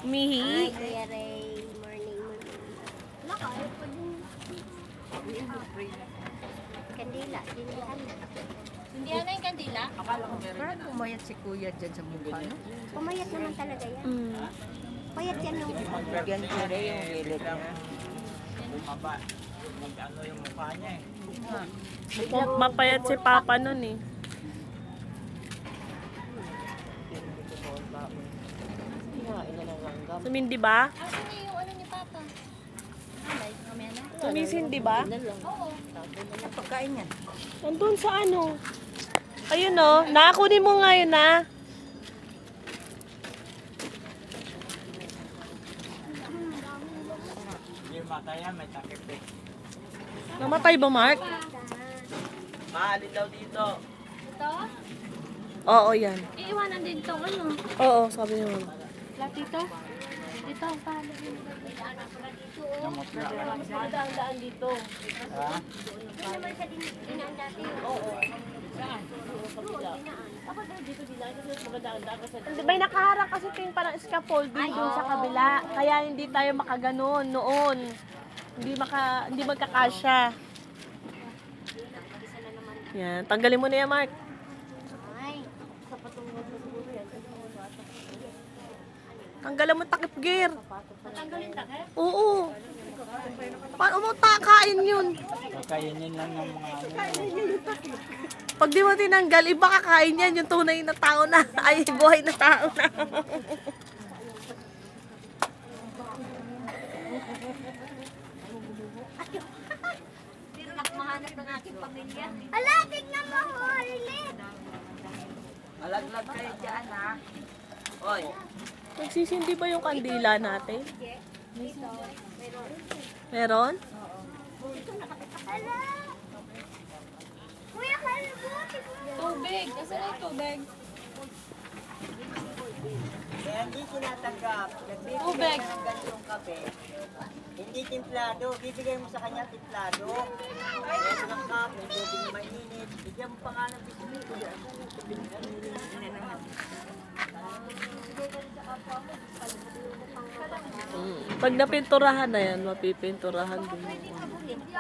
Mihi. Kuya Ray. Morning. Wala ka, ayaw pa din. Kandila. Hindi na yung kandila? Parang pumayat si kuya dyan sa mukha, no? Pumayat naman talaga yan. Mm. Payat yan nung Yan sila yung gilid niya. Bumaba. Mag-ano yung mukha niya eh. Mapayat si Papa nun eh. Sumindi ba? Asan niya yung ano ni Papa? Alay, mamaya na. Sumisindi ba? Oo. Pagkain niya. Nandun sa ano? Ayun o. Nakakunin mo ngayon na. Hindi mataya, may takip eh. Namatay ba, Mark? Maalin daw dito. Ito? Oo, yan. Iiwanan din itong ano. Oo, sabi niya. Lahat dito? Dito, paano? Namot na ka lang. Daan dito. Ha? Doon naman sa dinaan dati. May nakaharang kasi ito yung parang scaffolding doon sa kabila. Kaya hindi tayo makaganon noon. Hindi magkakasya. Yan. Tanggalin mo na yan, Mark. Ay. Tanggalan mo takip gear. Tanggalin takip? Oo. Paano mo takain yun? Kakainin lang ng mga ano. Pag di mo tinanggal, iba kakain yan. Yung tunay na tao na. Ay, buhay na tao na. Mahanap ng aking pamilya. Ala, tignan mo, Harley. Malaglag kayo dyan, ha? Oy. Nagsisindi ba yung kandila natin? Meron? Ala. Kuya, kalbo. Tubig. Asan na yung tubig? Kaya hindi tinatanggap. Tubig. Ng ganitong kape. Hindi templado. Bibigay mo sa kanya templado. Ito ng cup, may tubig na mainit. Bigyan mo pa nga ng biskuit. Pag napinturahan na yan, mapipinturahan din.